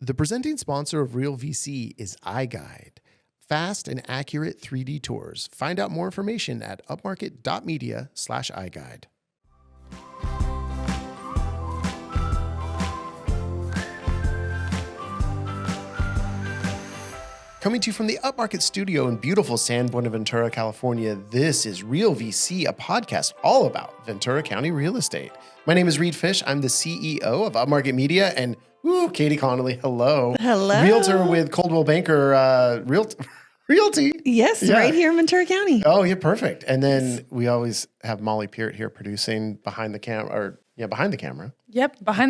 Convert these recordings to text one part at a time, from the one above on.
The presenting sponsor of Real VC is iGuide. Fast and accurate 3D tours. Find out more information at upmarket.media/iGuide. Coming to you from the Upmarket studio in beautiful San Buenaventura, California, this is Real VC, a podcast all about Ventura County real estate. My name is Reed Fish. I'm the CEO of Upmarket Media, and Katie Connolly, hello. Hello. Realtor with Coldwell Banker Realty. Yes, yeah. Right here in Ventura County. Oh, yeah, perfect. And then we always have Molly Peart here producing behind the camera. Yep, behind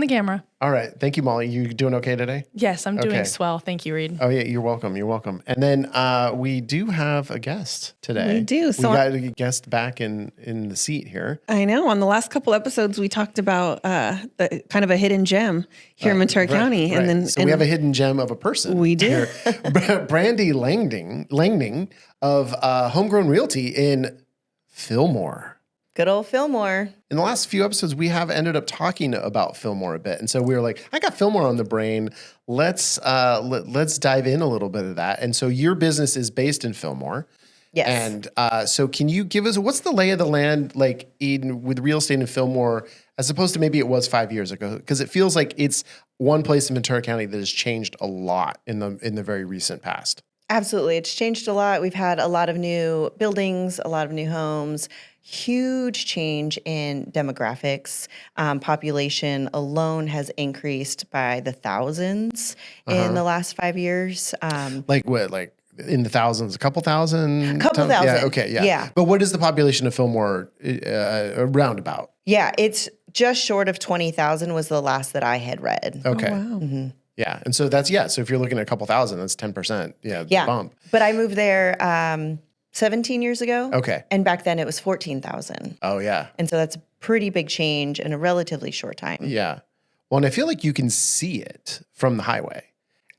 the camera. All right. Thank you, Molly. You doing okay today? Yes, I'm doing swell. Thank you, Reed. Oh, yeah, you're welcome. You're welcome. And then we do have a guest today. We do. So we got a guest back in the seat here. I know. On the last couple episodes, we talked about the kind of a hidden gem here in Ventura County. Right. And then we have a hidden gem of a person. We do. Here. Brandy Lengning of Homegrown Realty in Fillmore. Good old Fillmore. In the last few episodes, we have ended up talking about Fillmore a bit. And so we were like, I got Fillmore on the brain. Let's dive in a little bit of that. And so your business is based in Fillmore. Yes. And so can you give us, what's the lay of the land like with real estate in Fillmore as opposed to maybe it was 5 years ago? Because it feels like it's one place in Ventura County that has changed a lot in the very recent past. Absolutely. It's changed a lot. We've had a lot of new buildings, a lot of new homes, huge change in demographics. Population alone has increased by the thousands in the last 5 years. Like what? Like in the thousands, a couple thousand? Couple thousand. Yeah, okay, yeah. Yeah. But what is the population of Fillmore around about? Yeah, it's just short of 20,000 was the last that I had read. Okay. Oh, wow. Mm-hmm. Yeah. And so so if you're looking at a couple thousand, that's 10%. Yeah. Bump. But I moved there 17 years ago. Okay. And back then it was 14,000. Oh, yeah. And so that's a pretty big change in a relatively short time. Yeah. Well, and I feel like you can see it from the highway.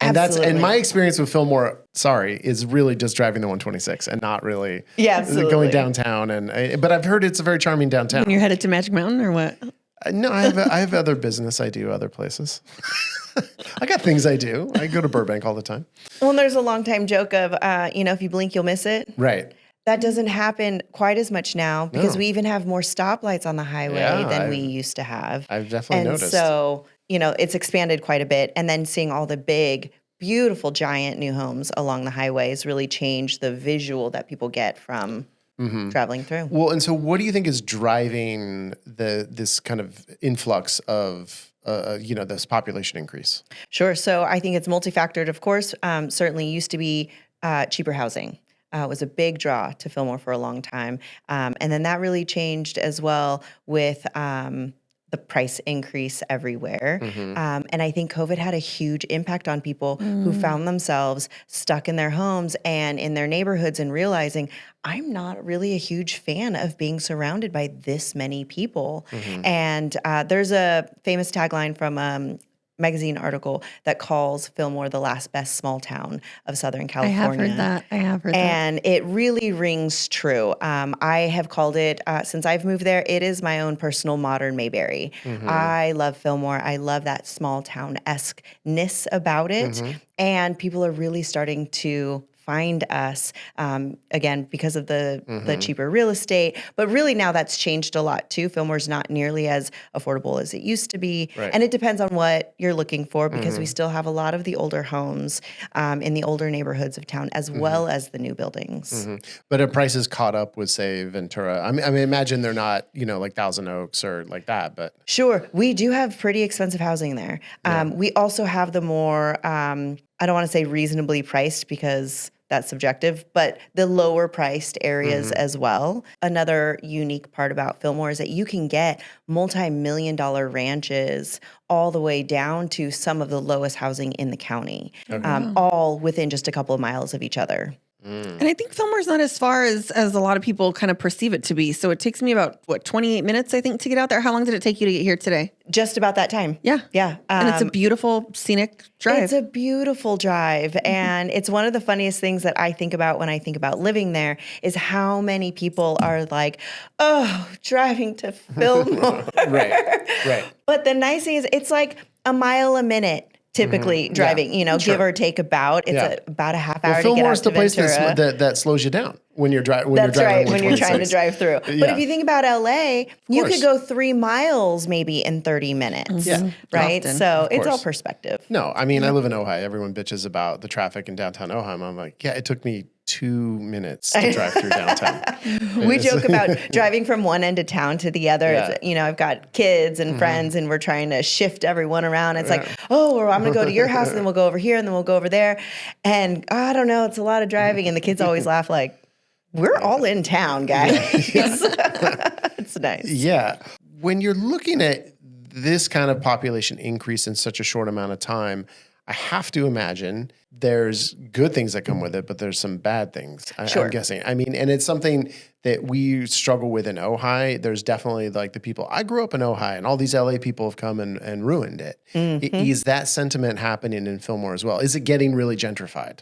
And Absolutely. my experience with Fillmore, is really just driving the 126 and not really absolutely. going downtown. But I've heard it's a very charming downtown. When you're headed to Magic Mountain or what? No, I have other business I do other places. I got things I do. I go to Burbank all the time. Well, and there's a long time joke of, if you blink, you'll miss it. Right. That doesn't happen quite as much now because we even have more stoplights on the highway than we used to have. I've definitely noticed. And so, it's expanded quite a bit. And then seeing all the big, beautiful, giant new homes along the highways really changed the visual that people get from traveling through. Well, and so what do you think is driving this kind of influx of this population increase? Sure. So I think it's multifactored, of course. Certainly used to be cheaper housing. Was a big draw to Fillmore for a long time. And then that really changed as well with the price increase everywhere. And I think COVID had a huge impact on people who found themselves stuck in their homes and in their neighborhoods and realizing I'm not really a huge fan of being surrounded by this many people. And there's a famous tagline from magazine article that calls Fillmore the last best small town of Southern California. I have heard that. And it really rings true. I have called it, since I've moved there, it is my own personal modern Mayberry. I love Fillmore. I love that small town-esque-ness about it. And people are really starting to find us, again, because of the cheaper real estate. But really now that's changed a lot too. Fillmore's not nearly as affordable as it used to be. Right. And it depends on what you're looking for because we still have a lot of the older homes in the older neighborhoods of town as well as the new buildings. But are prices caught up with, say, Ventura? I mean, imagine they're not, like Thousand Oaks or like that, but. Sure. We do have pretty expensive housing there. We also have the more, I don't want to say reasonably priced because that's subjective, but the lower priced areas as well. Another unique part about Fillmore is that you can get multi-million-dollar ranches all the way down to some of the lowest housing in the county, all within just a couple of miles of each other. And I think Fillmore's not as far as a lot of people kind of perceive it to be. So it takes me about, 28 minutes, I think, to get out there. How long did it take you to get here today? Just about that time. Yeah. Yeah. And it's a beautiful, scenic drive. It's a beautiful drive. And it's one of the funniest things that I think about when I think about living there is how many people are like, oh, driving to Fillmore. Right. But the nice thing is it's like a mile a minute typically driving, give or take about. It's about a half hour to get out to Ventura. Fillmore's the place that slows you down when you're driving. That's right, when you're trying to drive through. But if you think about LA, you could go 3 miles maybe in 30 minutes, right? Often. So it's all perspective. No, I mean, I live in Ojai. Everyone bitches about the traffic in downtown Ojai. I'm like, yeah, it took me 2 minutes to drive through downtown. We joke about driving from one end of town to the other. Yeah. I've got kids and friends, and we're trying to shift everyone around. It's like, well, I'm going to go to your house, and then we'll go over here, and then we'll go over there. And I don't know, it's a lot of driving. And the kids always laugh like, we're all in town, guys. It's nice. Yeah. When you're looking at this kind of population increase in such a short amount of time, I have to imagine there's good things that come with it, but there's some bad things, I'm guessing. I mean, and it's something that we struggle with in Ojai. There's definitely like the people, I grew up in Ojai and all these LA people have come and ruined it. Is that sentiment happening in Fillmore as well? Is it getting really gentrified?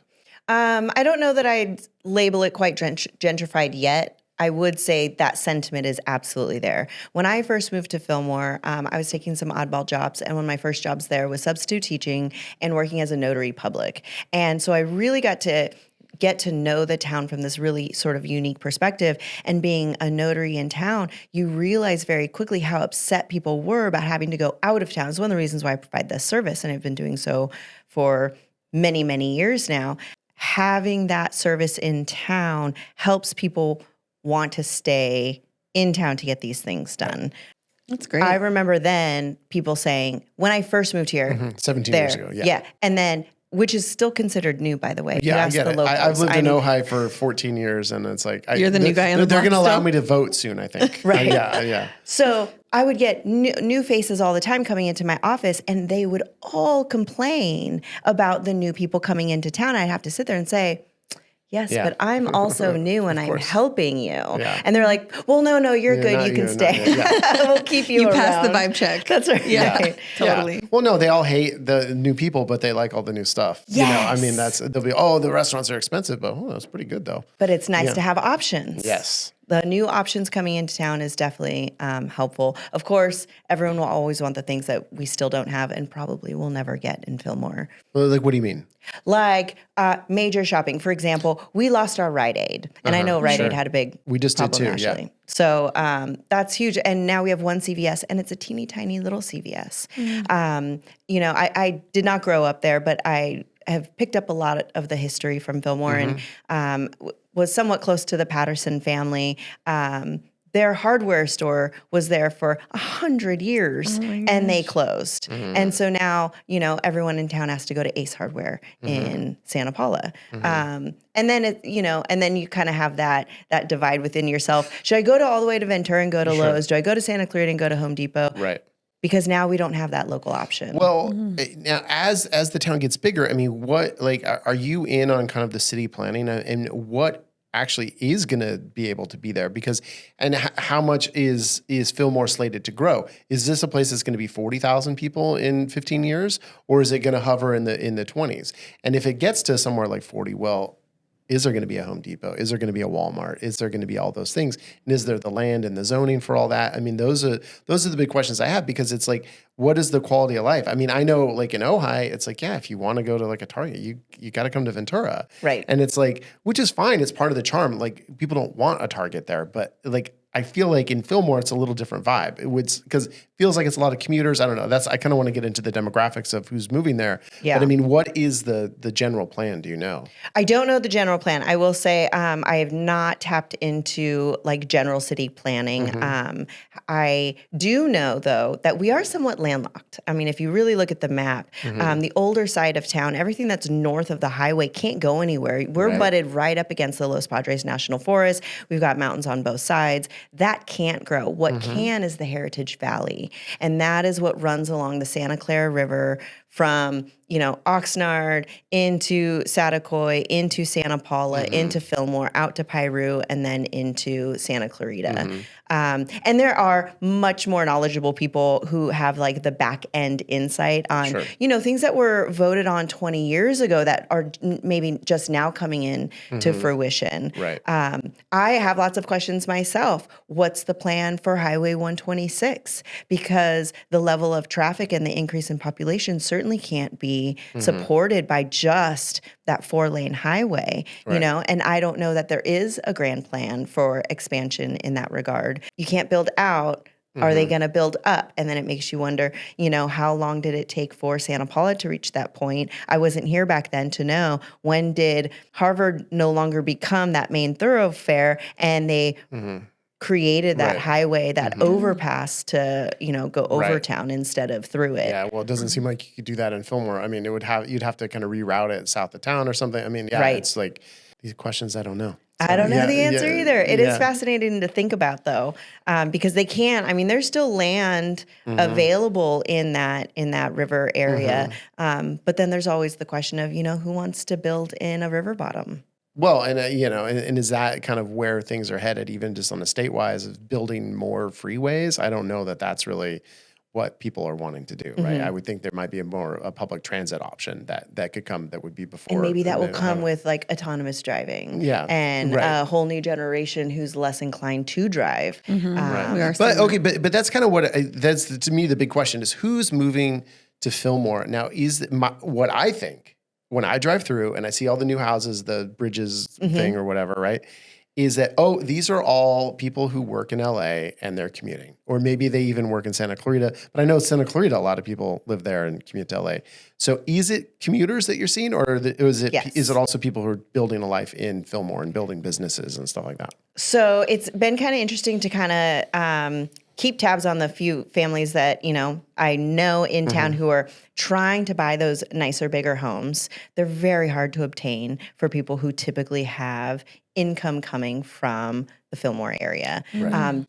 I don't know that I'd label it quite gentrified yet. I would say that sentiment is absolutely there. When I first moved to Fillmore, I was taking some oddball jobs, and one of my first jobs there was substitute teaching and working as a notary public. And so I really got to get to know the town from this really sort of unique perspective. And being a notary in town, you realize very quickly how upset people were about having to go out of town. It's one of the reasons why I provide this service, and I've been doing so for many, many years now. Having that service in town helps people want to stay in town to get these things done. That's great. I remember then people saying, when I first moved here, 17 years ago. Yeah. And then, which is still considered new, by the way. Yeah, I get it. I've lived in Ojai for 14 years, and it's like... You're the new guy on the block. They're going to allow me to vote soon, I think. Right. Yeah. So I would get new faces all the time coming into my office, and they would all complain about the new people coming into town. I'd have to sit there and say, yes, but I'm also new and I'm helping you. Yeah. And they're like, well, no, you're good. You can stay. We'll keep you around. You pass the vibe check. That's right. Yeah, totally. Yeah. Well, no, they all hate the new people, but they like all the new stuff. Yes. I mean, they'll be, the restaurants are expensive, but that's pretty good though. But it's nice to have options. Yes. The new options coming into town is definitely helpful. Of course, everyone will always want the things that we still don't have and probably will never get in Fillmore. Well, like, what do you mean? Like major shopping. For example, we lost our Rite Aid. And I know Rite Aid had a big We just did too, nationally. So that's huge. And now we have one CVS, and it's a teeny tiny little CVS. I did not grow up there, but I have picked up a lot of the history from Fillmore and was somewhat close to the Patterson family. Their hardware store was there for 100 years and they closed. And so now, everyone in town has to go to Ace Hardware in Santa Paula. And then and then you kind of have that divide within yourself. Should I go all the way to Ventura and go to Lowe's? Do I go to Santa Clarita and go to Home Depot? Right. Because now we don't have that local option. Well, now as the town gets bigger, I mean, what are you in on kind of the city planning and what actually is going to be able to be there? Because how much is Fillmore slated to grow? Is this a place that's going to be 40,000 people in 15 years, or is it going to hover in the 20s? And if it gets to somewhere like 40, well, is there going to be a Home Depot? Is there going to be a Walmart? Is there going to be all those things? And is there the land and the zoning for all that? I mean, those are the big questions I have, because it's like, what is the quality of life? I mean, I know like in Ojai, it's like, if you want to go to like a Target, you got to come to Ventura. Right. And it's like, which is fine. It's part of the charm. Like, people don't want a Target there, but like, I feel like in Fillmore, it's a little different vibe. Because it feels like it's a lot of commuters. I don't know. I kind of want to get into the demographics of who's moving there. Yeah. But I mean, what is the general plan? Do you know? I don't know the general plan. I will say I have not tapped into like general city planning. I do know though that we are somewhat landlocked. I mean, if you really look at the map, the older side of town, everything that's north of the highway can't go anywhere. We're butted right up against the Los Padres National Forest. We've got mountains on both sides. That can't grow. What can is the Heritage Valley. And that is what runs along the Santa Clara River from, Oxnard into Satacoy, into Santa Paula, into Fillmore, out to Piru, and then into Santa Clarita. And there are much more knowledgeable people who have like the back end insight on, things that were voted on 20 years ago that are maybe just now coming in to fruition. Right. I have lots of questions myself. What's the plan for Highway 126? Because the level of traffic and the increase in population certainly certainly can't be supported by just that 4-lane highway, you know, and I don't know that there is a grand plan for expansion in that regard. You can't build out. Are they going to build up? And then it makes you wonder, you know, how long did it take for Santa Paula to reach that point? I wasn't here back then to know, when did Harvard no longer become that main thoroughfare and they created that highway, that overpass to, you know, go over town instead of through it. Yeah, well, it doesn't seem like you could do that in Fillmore. I mean, you'd have to kind of reroute it south of town or something. I mean, it's like these questions I don't know. So, I don't know the answer either. It is fascinating to think about, though, because they can't. I mean, there's still land available in that river area, but then there's always the question of, you know, who wants to build in a river bottom? Well, and you know, and is that kind of where things are headed, even just on a state-wise, of building more freeways? I don't know that that's really what people are wanting to do, right? I would think there might be a public transit option that could come, that would be before. And maybe that will come with like autonomous driving, and a whole new generation who's less inclined to drive. But that's kind of that's to me the big question is, who's moving to Fillmore now? What I think when I drive through and I see all the new houses, the bridges thing or whatever, right? Is that, these are all people who work in LA and they're commuting. Or maybe they even work in Santa Clarita. But I know Santa Clarita, a lot of people live there and commute to LA. So is it commuters that you're seeing, or is it also people who are building a life in Fillmore and building businesses and stuff like that? So it's been kind of interesting to kind of keep tabs on the few families that, you know, I know in town who are trying to buy those nicer, bigger homes. They're very hard to obtain for people who typically have income coming from the Fillmore area.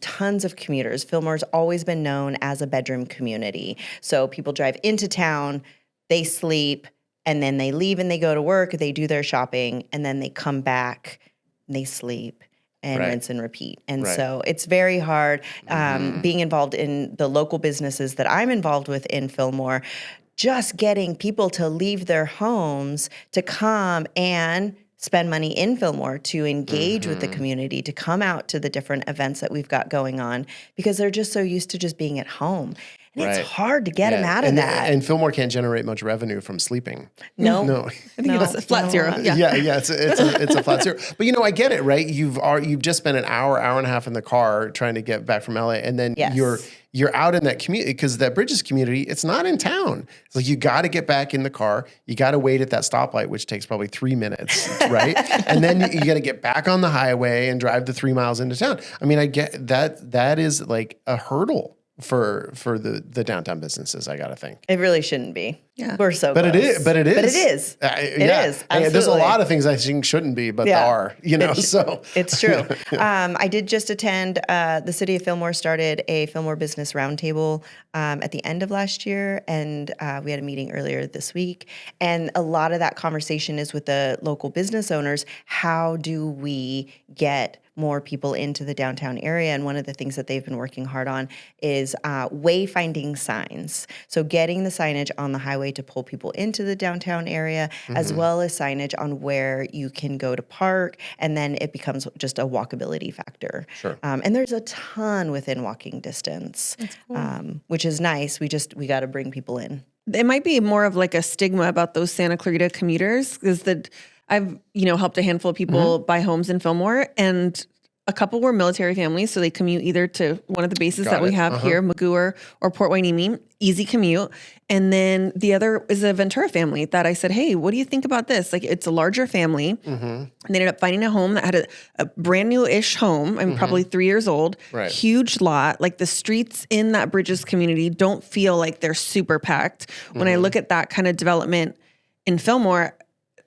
Tons of commuters. Fillmore's always been known as a bedroom community. So people drive into town, they sleep, and then they leave and they go to work, they do their shopping, and then they come back and they sleep and rinse and repeat. And so it's very hard being involved in the local businesses that I'm involved with in Fillmore, just getting people to leave their homes to come and spend money in Fillmore, to engage with the community, to come out to the different events that we've got going on, because they're just so used to just being at home. And it's hard to get them out of that. And Fillmore can't generate much revenue from sleeping. No. I think it's a flat zero. It's a flat zero. But, you know, I get it, right? You've just spent an hour and a half in the car trying to get back from LA, and then you're out in that community, because that Bridges community, it's not in town. So you got to get back in the car. You got to wait at that stoplight, which takes probably 3 minutes, right? And then you got to get back on the highway and drive the 3 miles into town. I mean, I get that. That is like a hurdle for the downtown businesses, I gotta think. It really shouldn't be. Yeah, we're so but close. it is. But it is. It is. Absolutely. There's a lot of things I think shouldn't be, but there are. You know, so it's true. I did just attend. The city of Fillmore started a Fillmore Business Roundtable at the end of last year, and we had a meeting earlier this week. And a lot of that conversation is with the local business owners. How do we get more people into the downtown area? And one of the things that they've been working hard on is wayfinding signs. So getting the signage on the highway to pull people into the downtown area, as well as signage on where you can go to park, and then it becomes just a walkability factor. Sure. And there's a ton within walking distance, which is nice. We got to bring people in. It might be more of like a stigma about those Santa Clarita commuters, because I've, helped a handful of people buy homes in Fillmore, and a couple were military families, so they commute either to one of the bases that we have here, Magoo or Port Hueneme, easy commute. And then the other is a Ventura family that I said, hey, what do you think about this? Like, it's a larger family. And they ended up finding a home that had a brand new-ish home. I'm probably 3 years old, huge lot. Like, the streets in that Bridges community don't feel like they're super packed. When I look at that kind of development in Fillmore,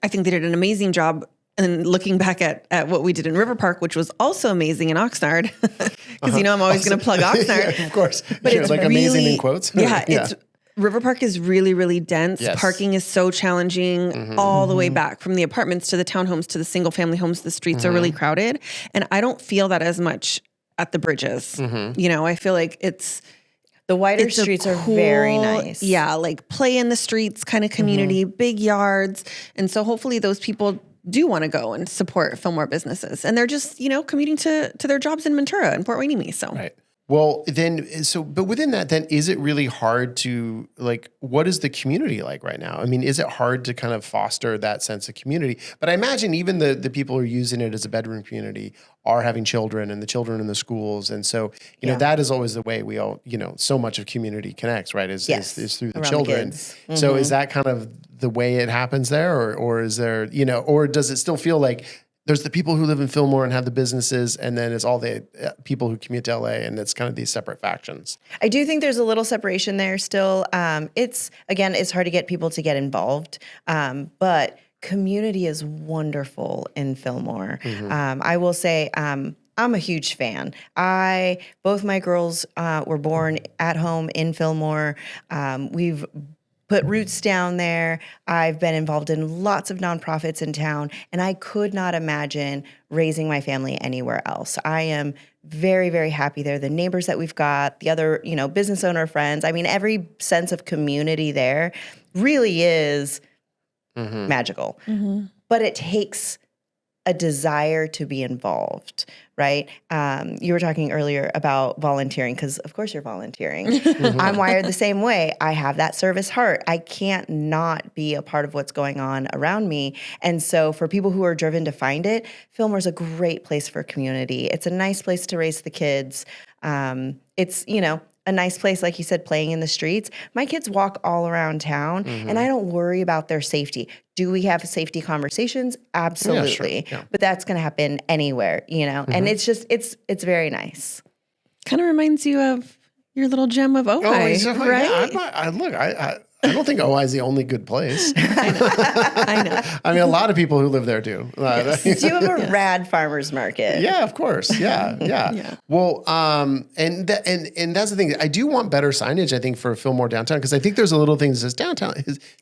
I think they did an amazing job. And looking back at what we did in River Park, which was also amazing in Oxnard, because I'm always going to plug Oxnard. Yeah, of course. But it's like really, amazing in quotes. It's River Park is really, really dense. Yes. Parking is so challenging all the way back from the apartments to the townhomes to the single family homes. The streets are really crowded. And I don't feel that as much at the Bridges. I feel like the wider streets are very nice. Yeah, like play in the streets kind of community, big yards. And so hopefully those people do want to go and support Fillmore businesses. And they're just, commuting to their jobs in Ventura and Port Hueneme. So. Right. Well, then, but within that, then, is it really hard to, like, what is the community like right now? I mean, is it hard to kind of foster that sense of community? But I imagine even the people who are using it as a bedroom community are having children, and the children in the schools. And so, you know, that is always the way we all, you know, so much of community connects, right? Is through the children. So is that kind of the way it happens there? Or is there, you know, or does it still feel like there's the people who live in Fillmore and have the businesses, and then it's all the people who commute to LA, and it's kind of these separate factions? I do think there's a little separation there still. It's hard to get people to get involved, but community is wonderful in Fillmore. I will say, I'm a huge fan. Both my girls were born at home in Fillmore. We've put roots down there. I've been involved in lots of nonprofits in town, and I could not imagine raising my family anywhere else. I am very, very happy there. The neighbors that we've got, the other, you know, business owner friends. I mean, every sense of community there really is magical. But it takes a desire to be involved, right? You were talking earlier about volunteering, because of course you're volunteering. I'm wired the same way. I have that service heart. I can't not be a part of what's going on around me. And so for people who are driven to find it, Fillmore's a great place for community. It's a nice place to raise the kids. It's, you know, a nice place, like you said, playing in the streets. My kids walk all around town, and I don't worry about their safety. Do we have safety conversations? Absolutely. Yeah, sure. Yeah. But that's going to happen anywhere, you know? And it's just, it's very nice. Kind of reminds you of your little gem of Ojai, right? Yeah, I don't think Ojai is the only good place. I know. I mean, a lot of people who live there do. Do you have a rad farmer's market? Yeah, of course. Yeah. Well, and that's the thing. I do want better signage, I think, for Fillmore downtown, because I think there's a little thing that says downtown,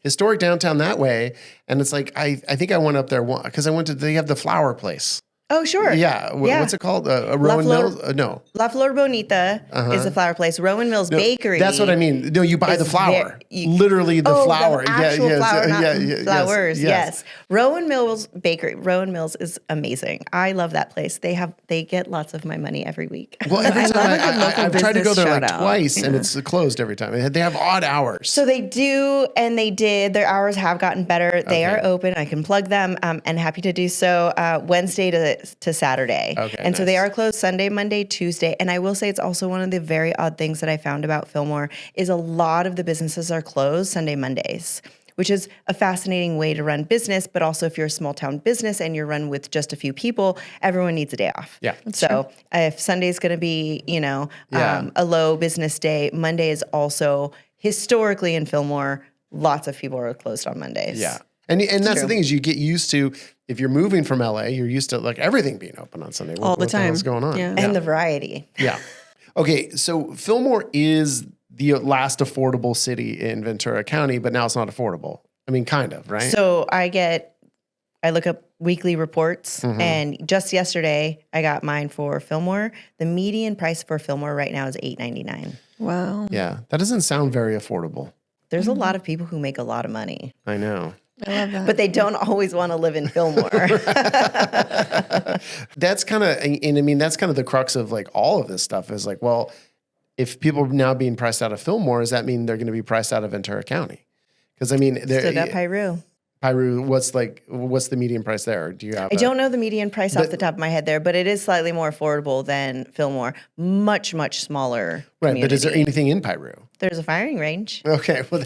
historic downtown that way. And it's like, I think I went up there because they have the flower place. Oh, sure. Yeah. What's it called? Rowan Mills? No. La Flor Bonita is the flower place. Rowan Mills Bakery. That's what I mean. No, you buy the flower. Literally the flower. The actual flower, not flowers. Yes. Rowan Mills Bakery. Rowan Mills is amazing. I love that place. They get lots of my money every week. Well, every time I've tried to go there like twice, and it's closed every time. They have odd hours. So they do, and they did. Their hours have gotten better. They are open. I can plug them, and happy to do so. Wednesday to Saturday. Okay, and nice. So they are closed Sunday, Monday, Tuesday. And I will say it's also one of the very odd things that I found about Fillmore is a lot of the businesses are closed Sunday, Mondays, which is a fascinating way to run business. But also if you're a small town business and you're run with just a few people, everyone needs a day off. Yeah. So if Sunday's going to be, you know, a low business day, Monday is also historically in Fillmore, lots of people are closed on Mondays. Yeah. And that's the thing is you get used to, if you're moving from LA, you're used to like everything being open on Sunday. All the time. What's going on? Yeah. And the variety. Yeah. Okay. So Fillmore is the last affordable city in Ventura County, but now it's not affordable. I mean, kind of, right? So I look up weekly reports, and just yesterday I got mine for Fillmore. The median price for Fillmore right now is $8.99. Wow. Yeah. That doesn't sound very affordable. There's a lot of people who make a lot of money. I know. I love that. But they don't always want to live in Fillmore. That's kind of, and I mean, that's kind of the crux of like all of this stuff is like, well, if people are now being priced out of Fillmore, does that mean they're going to be priced out of Ventura County? Because I mean, Still got Piru. What's the median price there? Do you have? I don't know the median price off the top of my head there, but it is slightly more affordable than Fillmore. Much, much smaller. Right, community. but is there anything in Piru? There's a firing range. Okay, well,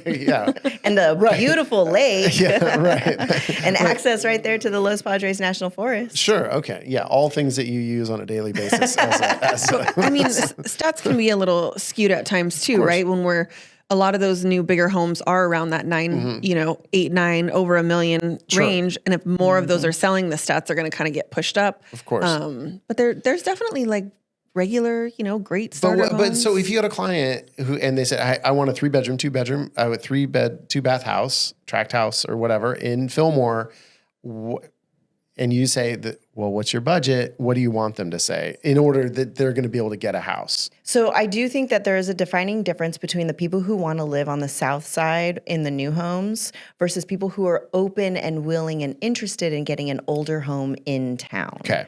And a beautiful lake. Yeah, right. And access right there to the Los Padres National Forest. Sure, okay. Yeah, all things that you use on a daily basis. I mean, stats can be a little skewed at times too, right? When a lot of those new bigger homes are around that 8, 9, over $1 million range. And if more of those are selling, the stats are going to kind of get pushed up. Of course. But there's definitely like regular, great starter homes. But so if you got a client and they said, I want a 3-bedroom, 2-bedroom, a 3-bed, 2-bath house, tract house or whatever in Fillmore, and you say that, well, what's your budget? What do you want them to say in order that they're going to be able to get a house? So I do think that there is a defining difference between the people who want to live on the south side in the new homes versus people who are open and willing and interested in getting an older home in town. Okay.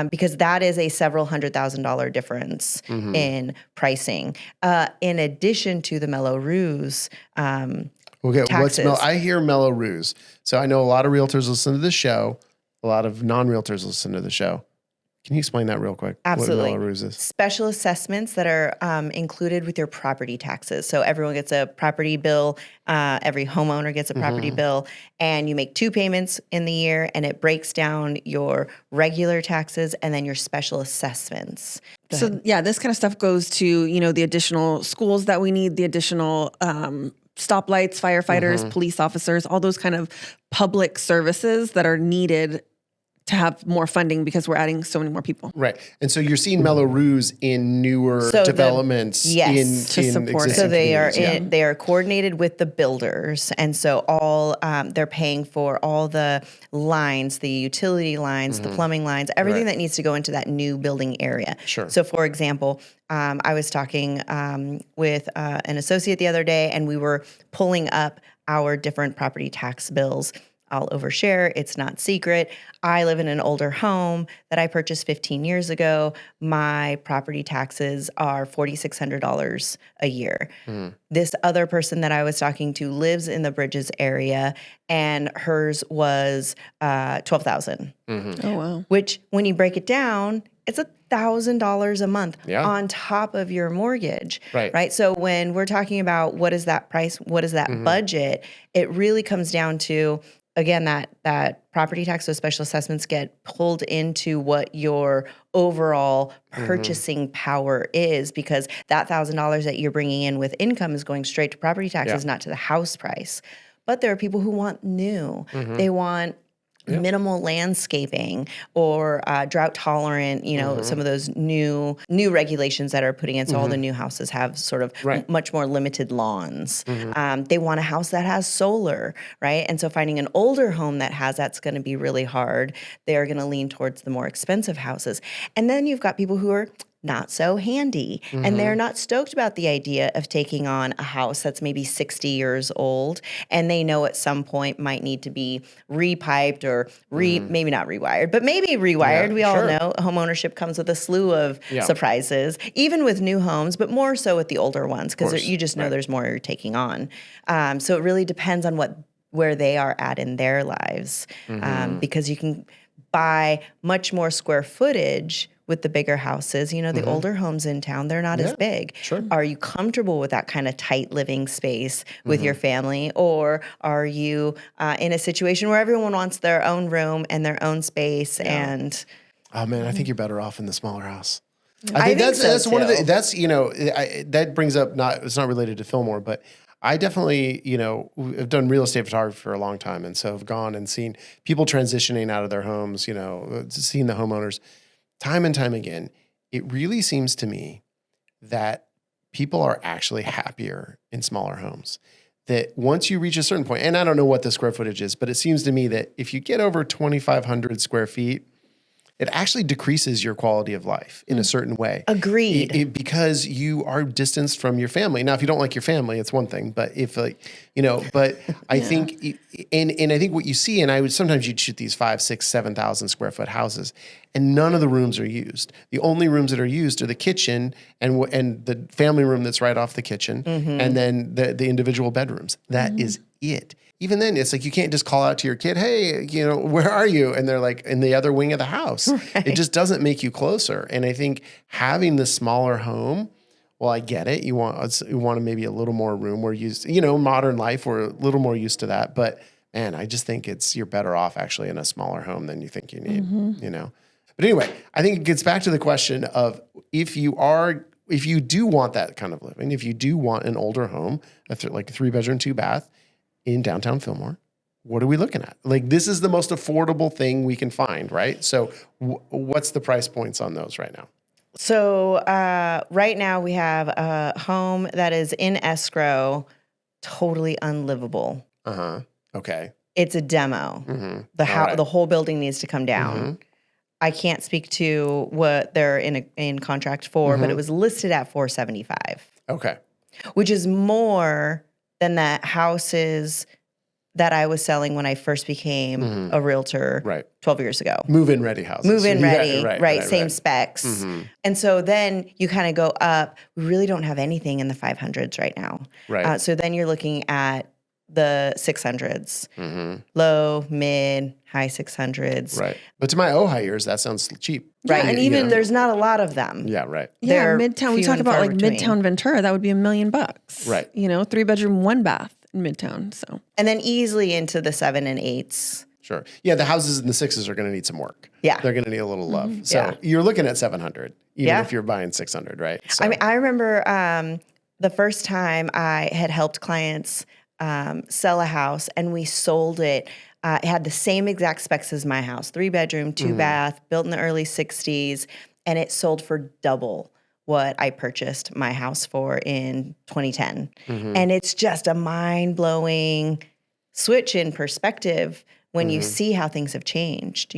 Because that is a several $100,000 difference in pricing. In addition to the Mello-Roos Okay, taxes. I hear Mello-Roos. So I know a lot of realtors listen to the show. A lot of non-realtors listen to the show. Can you explain that real quick? Absolutely. What Mello-Roos is? Special assessments that are included with your property taxes. So everyone gets a property bill. Every homeowner gets a property bill. And you make 2 payments in the year, and it breaks down your regular taxes and then your special assessments. So yeah, this kind of stuff goes to, the additional schools that we need, the additional stoplights, firefighters, police officers, all those kind of public services that are needed to have more funding because we're adding so many more people. Right. And so you're seeing Mello-Roos in newer developments in support. existing So they are communities. they are coordinated with the builders, and so all they're paying for all the lines, the utility lines, the plumbing lines, everything that needs to go into that new building area. Sure. So, for example, I was talking with an associate the other day, and we were pulling up our different property tax bills. I'll overshare. It's not secret. I live in an older home that I purchased 15 years ago. My property taxes are $4,600 a year. This other person that I was talking to lives in the Bridges area, and hers was $12,000. Oh, wow. Which, when you break it down, it's $1,000 a month Yeah. on top of your mortgage. Right. So when we're talking about what is that price, what is that budget, it really comes down to, again, that property tax, those special assessments get pulled into what your overall purchasing power is, because that $1,000 that you're bringing in with income is going straight to property taxes, not to the house price. But there are people who want new. They want minimal landscaping or drought tolerant, some of those new regulations that are putting in. So all the new houses have sort of much more limited lawns. They want a house that has solar, right? And so finding an older home that has that's going to be really hard. They're going to lean towards the more expensive houses. And then you've got people who are not so handy, and they're not stoked about the idea of taking on a house that's maybe 60 years old, and they know at some point might need to be repiped or maybe not rewired, but maybe rewired. We all know home ownership comes with a slew of surprises, even with new homes, but more so with the older ones, because you just know there's more you're taking on. So it really depends on where they are at in their lives, because you can buy much more square footage with the bigger houses. The older homes in town, they're not as big. Sure. Are you comfortable with that kind of tight living space with your family? Or are you in a situation where everyone wants their own room and their own space? And oh man, I think you're better off in the smaller house. I think that's one of too. that brings up, it's not related to Fillmore, but I definitely, have done real estate photography for a long time. And so I've gone and seen people transitioning out of their homes, seeing the homeowners time and time again. It really seems to me that people are actually happier in smaller homes. That once you reach a certain point, and I don't know what the square footage is, but it seems to me that if you get over 2,500 square feet, it actually decreases your quality of life in a certain way. Agreed. Because you are distanced from your family. Now, if you don't like your family, it's one thing. But if I think, and I think what you see, and sometimes you'd shoot these 5,000, 6,000, 7,000 square foot houses, and none of the rooms are used. The only rooms that are used are the kitchen and the family room that's right off the kitchen, and then the individual bedrooms. That is it. Even then, it's like you can't just call out to your kid, hey, where are you? And they're like in the other wing of the house. Right. It just doesn't make you closer. And I think having the smaller home, well, I get it. You want maybe a little more room. We're used, modern life, we're a little more used to that. But man, I just think you're better off actually in a smaller home than you think you need, But anyway, I think it gets back to the question of if you do want that kind of living, if you do want an older home, like a 3-bedroom, 2-bath, in downtown Fillmore, what are we looking at? Like, this is the most affordable thing we can find, right? So what's the price points on those right now? So right now we have a home that is in escrow, totally unlivable. Okay. it's a demo. Mm-hmm. The whole building needs to come down. Mm-hmm. I can't speak to what they're in contract for, but it was listed at $475. Okay. Which is more than the houses that I was selling when I first became a realtor 12 years ago. Move-in ready houses. Move-in ready, right, same specs. Mm-hmm. And so then you kind of go up. We really don't have anything in the 500s right now. Right. So then you're looking at the 600s, low, mid, high 600s. Right. But to my Ojai ears, that sounds cheap. Right. Yeah, and even there's not a lot of them. Yeah, right. Yeah, They're Midtown. We few talk and about far like between. Midtown Ventura. That would be $1 million. Right. 3-bedroom, 1 bath in Midtown. So And then easily into the 7 and 8s. Sure. Yeah, the houses in the 6s are going to need some work. Yeah. They're going to need a little love. So Yeah. you're looking at 700, even Yeah. if you're buying 600, right? So, I mean, I remember the first time I had helped clients sell a house and we sold it. It had the same exact specs as my house, 3-bedroom, 2-bath, built in the early 60s, and it sold for double what I purchased my house for in 2010. And it's just a mind-blowing switch in perspective when you see how things have changed,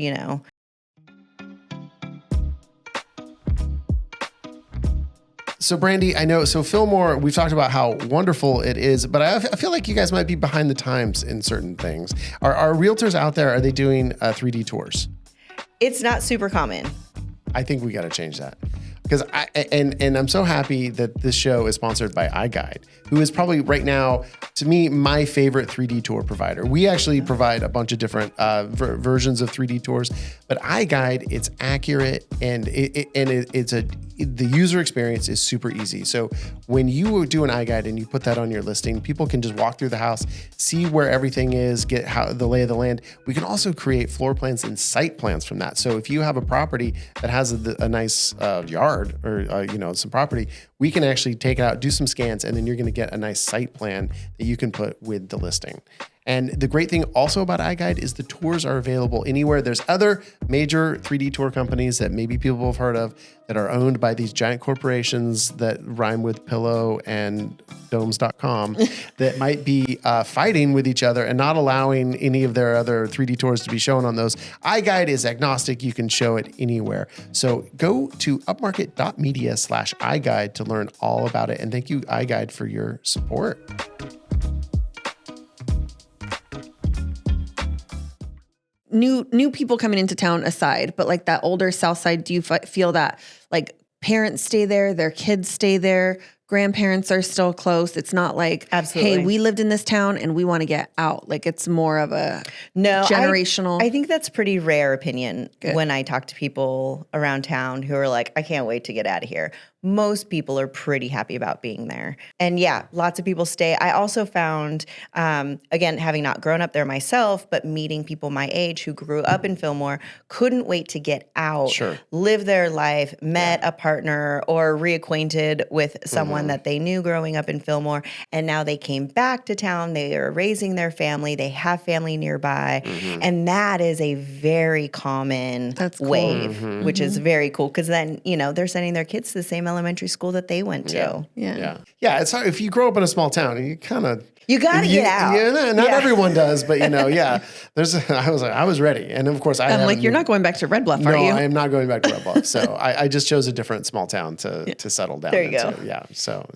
So Brandy, I know, so Fillmore, we've talked about how wonderful it is, but I feel like you guys might be behind the times in certain things. Are realtors out there, are they doing 3D tours? It's not super common. I think we got to change that. Because I'm so happy that this show is sponsored by iGuide, who is probably right now, to me, my favorite 3D tour provider. We actually provide a bunch of different versions of 3D tours, but iGuide, it's accurate and the user experience is super easy. So when you do an iGuide and you put that on your listing, people can just walk through the house, see where everything is, get the lay of the land. We can also create floor plans and site plans from that. So if you have a property that has a nice yard or some property, we can actually take it out, do some scans, and then you're going to get a nice site plan that you can put with the listing. And the great thing also about iGuide is the tours are available anywhere. There's other major 3D tour companies that maybe people have heard of that are owned by these giant corporations that rhyme with pillow and domes.com that might be fighting with each other and not allowing any of their other 3D tours to be shown on those. iGuide is agnostic. You can show it anywhere. So go to upmarket.media/iGuide to learn all about it. And thank you, iGuide, for your support. New people coming into town aside, but like that older South Side, do you feel that like parents stay there, their kids stay there, grandparents are still close? It's not like, Absolutely. hey, we lived in this town and we want to get out. Like it's more of a generational. I think that's pretty rare opinion when I talk to people around town who are like, I can't wait to get out of here. Most people are pretty happy about being there. And yeah, lots of people stay. I also found, again, having not grown up there myself, but meeting people my age who grew up in Fillmore, couldn't wait to get out, live their life, met a partner or reacquainted with someone that they knew growing up in Fillmore. And now they came back to town. They are raising their family. They have family nearby. And that is a very common wave, which is very cool. Because then, they're sending their kids to the same elementary school that they went to. Yeah. It's hard. If you grow up in a small town, you kind of you got to get out. Yeah, not everyone does, but I was ready, and of course I'm like, you're not going back to Red Bluff, are you? No, I am not going back to Red Bluff. So I just chose a different small town to settle down. There you go. Yeah. So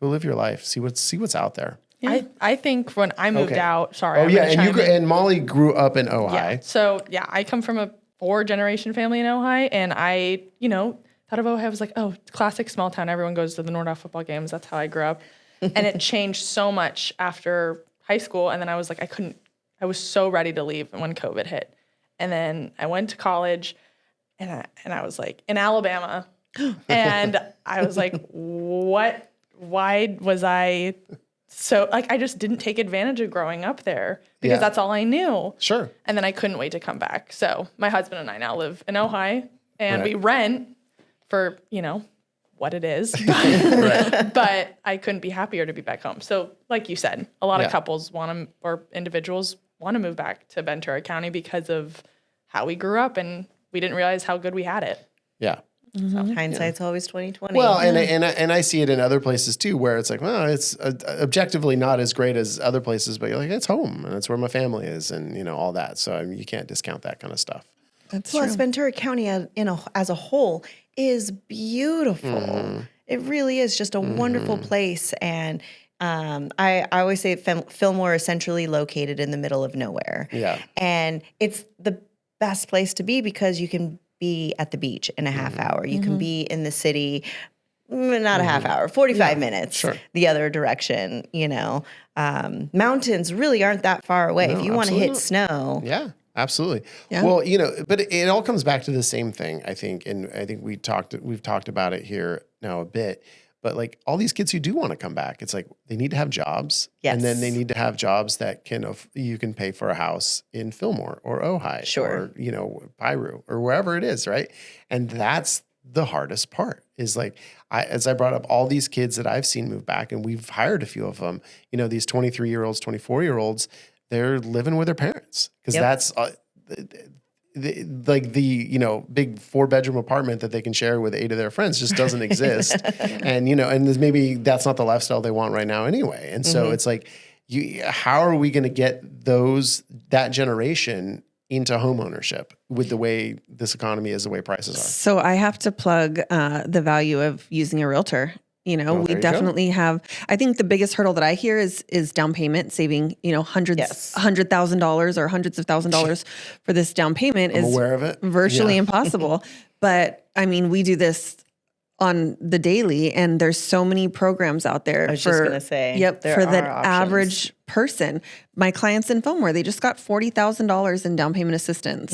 go live your life. See what's out there. Yeah. I think when I moved out, sorry. Oh yeah, and Molly grew up in Ojai. Yeah. So I come from a 4-generation family in Ojai, and I thought of Ojai, I was like, oh, classic small town. Everyone goes to the Nordoff football games. That's how I grew up. And it changed so much after high school. And then I was like, I was so ready to leave when COVID hit. And then I went to college and I was like in Alabama. And I was like, what? Why was I so I just didn't take advantage of growing up there because that's all I knew. Sure. And then I couldn't wait to come back. So my husband and I now live in Ojai and we rent for, what it is. But I couldn't be happier to be back home. So like you said, a lot of couples or individuals want to move back to Ventura County because of how we grew up and we didn't realize how good we had it. Yeah. Hindsight's always 2020. Well, and I see it in other places too, where it's like, well, it's objectively not as great as other places, but you're like, it's home and it's where my family is, and all that. So I mean, you can't discount that kind of stuff. Plus, Ventura County as a whole is beautiful. It really is just a wonderful place, and I always say Fillmore is centrally located in the middle of nowhere. Yeah, and it's the best place to be because you can be at the beach in a half hour. You can be in the city, not a half hour, 45 minutes the other direction, Mountains really aren't that far away. No, if you want to hit not. snow. Yeah, absolutely. Yeah. Well, but it all comes back to the same thing, I think. And I think we've talked about it here now a bit. But like all these kids who do want to come back, it's like they need to have jobs, and then they need to have jobs that you can pay for a house in Fillmore or Ojai, or Piru or wherever it is, right? And that's the hardest part. Is like as I brought up all these kids that I've seen move back, and we've hired a few of them. These 23-year-olds, 24-year-olds, they're living with their parents because that's. The big 4-bedroom apartment that they can share with 8 of their friends just doesn't exist. And, and maybe that's not the lifestyle they want right now anyway. And so it's like, how are we going to get that generation into home ownership with the way this economy is, the way prices are? So I have to plug the value of using a realtor. We definitely have. I think the biggest hurdle that I hear is down payment, saving $100,000 or hundreds of $1,000s for this down payment is aware of it. Virtually impossible. But I mean, we do this on the daily, and there's so many programs out there. I was just going to say, for the average person. My clients in Fillmore, they just got $40,000 in down payment assistance,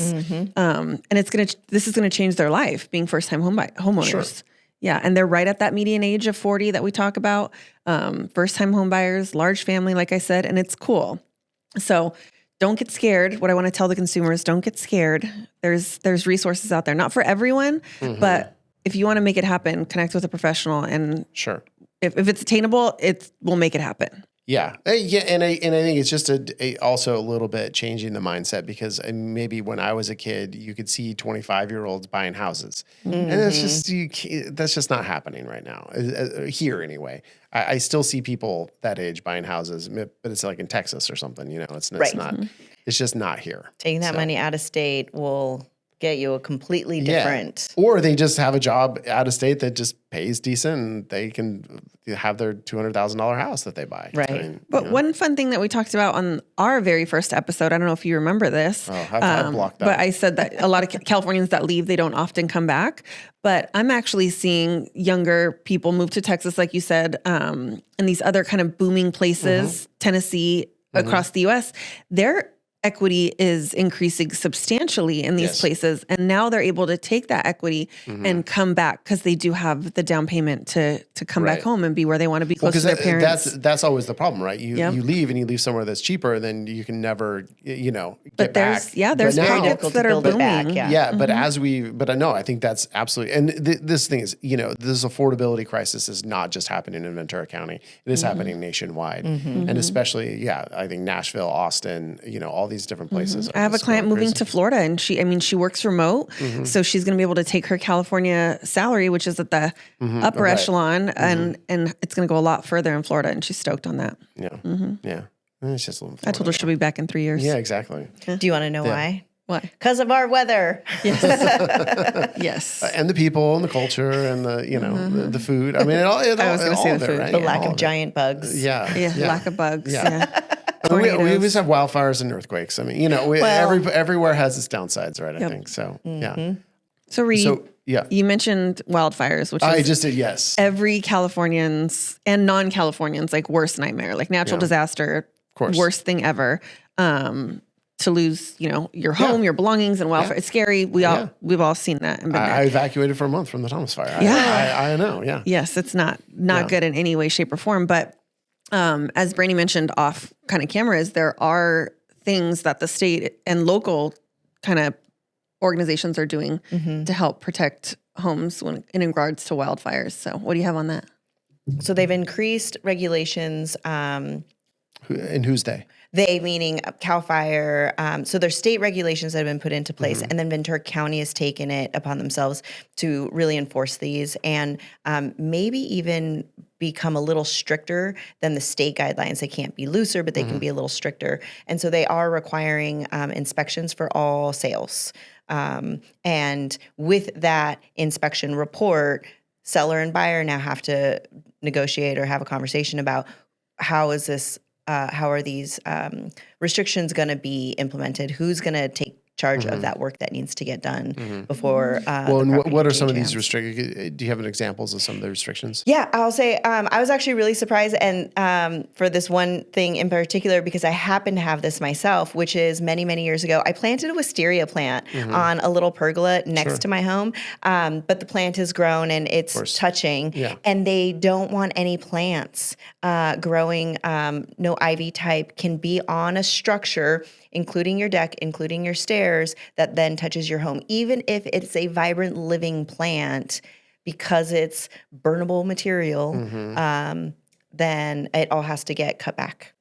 and this is gonna change their life, being first time homeowners. Sure. Yeah, and they're right at that median age of 40 that we talk about. First-time home buyers, large family, like I said, and it's cool. So don't get scared. What I want to tell the consumers, don't get scared. There's resources out there, not for everyone, but if you want to make it happen, connect with a professional, and if it's attainable, we'll make it happen. Yeah. And I think it's just also a little bit changing the mindset, because maybe when I was a kid, you could see 25-year-olds buying houses, and that's just not happening right now here anyway. I still see people that age buying houses, but it's like in Texas or something, it's not, it's just not here. Taking that money out of state will get you a completely different. Or they just have a job out of state that just pays decent, and they can have their $200,000 house that they buy. Right. But one fun thing that we talked about on our very first episode, I don't know if you remember this. Oh, I've blocked that. But I said that a lot of Californians that leave, they don't often come back. But I'm actually seeing younger people move to Texas, like you said, and these other kind of booming places, Tennessee, across the U.S., their equity is increasing substantially in these places. And now they're able to take that equity and come back, because they do have the down payment to come back home and be where they want to be, close to their parents. That's always the problem, right? You leave, and you leave somewhere that's cheaper, then you can never, get back. There's pockets that are booming. But I think that's absolutely, and this thing is, this affordability crisis is not just happening in Ventura County. It is happening nationwide. And especially, I think Nashville, Austin, all these different places. I have a client moving to Florida, and she works remote, so she's going to be able to take her California salary, which is at the upper echelon, and it's going to go a lot further in Florida, and she's stoked on that. Yeah. It's just a little I told her she'll be back in 3 years. Yeah, exactly. Do you want to know why? Why? Because of our weather. Yes. And the people and the culture and the food. I mean, I was going to say the food. Right? The lack of giant bugs. Lack of bugs. We always have wildfires and earthquakes. I mean, everywhere has its downsides, right? I think so. Yeah. So Reed, you mentioned wildfires, which I just did. Yes. Every Californians and non-Californians worst nightmare, like natural disaster, of course, worst thing ever. To lose, your home, your belongings, and wildfire. It's scary. We've all seen that. And been there. I evacuated for a month from the Thomas fire. I know. Yeah. Yes, it's not good in any way, shape, or form. But as Brandy mentioned off kind of cameras, there are things that the state and local kind of organizations are doing to help protect homes in regards to wildfires. So what do you have on that? So they've increased regulations. And who's they? They meaning CAL FIRE. So there's state regulations that have been put into place, and then Ventura County has taken it upon themselves to really enforce these, and maybe even become a little stricter than the state guidelines. They can't be looser, but they can be a little stricter. And so they are requiring inspections for all sales. And with that inspection report, seller and buyer now have to negotiate or have a conversation about how is this, how are these restrictions going to be implemented? Who's going to take charge of that work that needs to get done before. Well, and what are some of these restrictions? Do you have examples of some of the restrictions? Yeah, I'll say I was actually really surprised, and for this one thing in particular, because I happen to have this myself, which is many, many years ago, I planted a wisteria plant on a little pergola next to my home, but the plant has grown and it's touching, and they don't want any plants growing, no ivy type can be on a structure, including your deck, including your stairs, that then touches your home. Even if it's a vibrant living plant, because it's burnable material, then it all has to get cut back.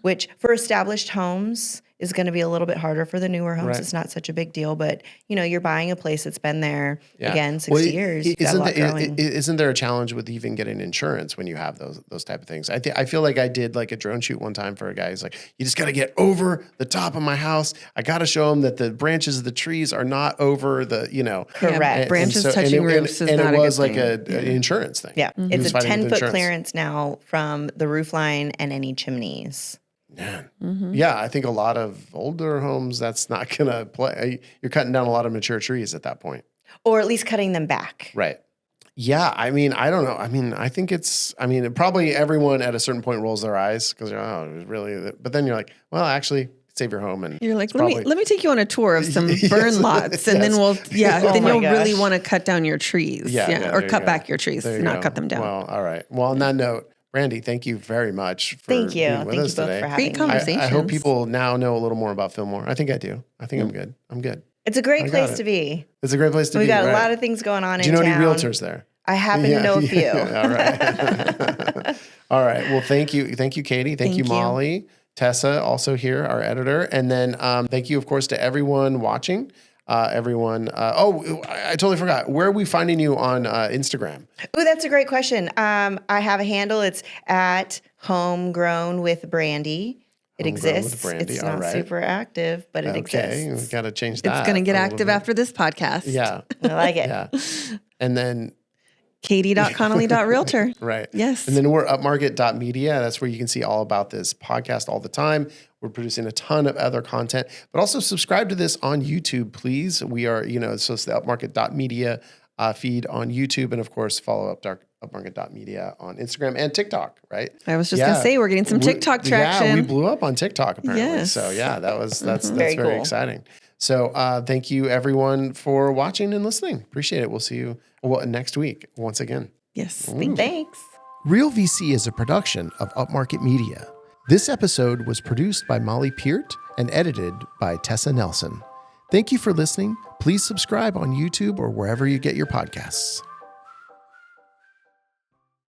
Which for established homes is going to be a little bit harder. For the newer homes, it's not such a big deal. But you're buying a place that's been there again 60 years. Isn't there a challenge with even getting insurance when you have those type of things? I feel like I did like a drone shoot one time for a guy. He's like, you just got to get over the top of my house. I got to show him that the branches of the trees are not over the correct branches touching roofs is not a good thing. And it was like an insurance thing. Yeah, it's a 10-foot clearance now from the roof line and any chimneys. Man. Yeah, I think a lot of older homes, that's not going to play. You're cutting down a lot of mature trees at that point. Or at least cutting them back. Right. Yeah, I mean, I don't know. I mean, I think probably everyone at a certain point rolls their eyes because, really? But then you're like, well, actually, save your home. And you're like, let me take you on a tour of some burn lots, and then then you'll really want to cut down your trees. Or cut back your trees, not cut them down. Well, all right. Well, on that note, Brandy, thank you very much for being with us today. For having Great conversation. I hope people now know a little more about Fillmore. I think I do. I think I'm good. It's a great place to be. It's a great place to be. We got a lot of things going on in town. Do you know any realtors there? I happen to know a few. All right. All right. Well, thank you. Thank you, Katie. Thank you, Molly. Tessa, also here, our editor. And then thank you, of course, to everyone watching. Everyone. I totally forgot. Where are we finding you on Instagram? Oh, that's a great question. I have a handle. It's at Homegrown with Brandy. It exists. It's not super active, but it exists. Okay, we got to change that. It's going to get active after this podcast. Yeah. I like it. Yeah. And then katie.connolly.realtor. Right. Yes. And then we're upmarket.media. That's where you can see all about this podcast all the time. We're producing a ton of other content, but also subscribe to this on YouTube, please. We are, so it's the upmarket.media feed on YouTube. And of course, follow upmarket.media on Instagram and TikTok, right? I was just going to say, we're getting some TikTok traction. Yeah, we blew up on TikTok apparently. Yes. So that's very cool. Exciting. So thank you everyone for watching and listening. Appreciate it. We'll see you next week once again. Yes. Thanks. Real VC is a production of Upmarket Media. This episode was produced by Molly Peart and edited by Tessa Nelson. Thank you for listening. Please subscribe on YouTube or wherever you get your podcasts.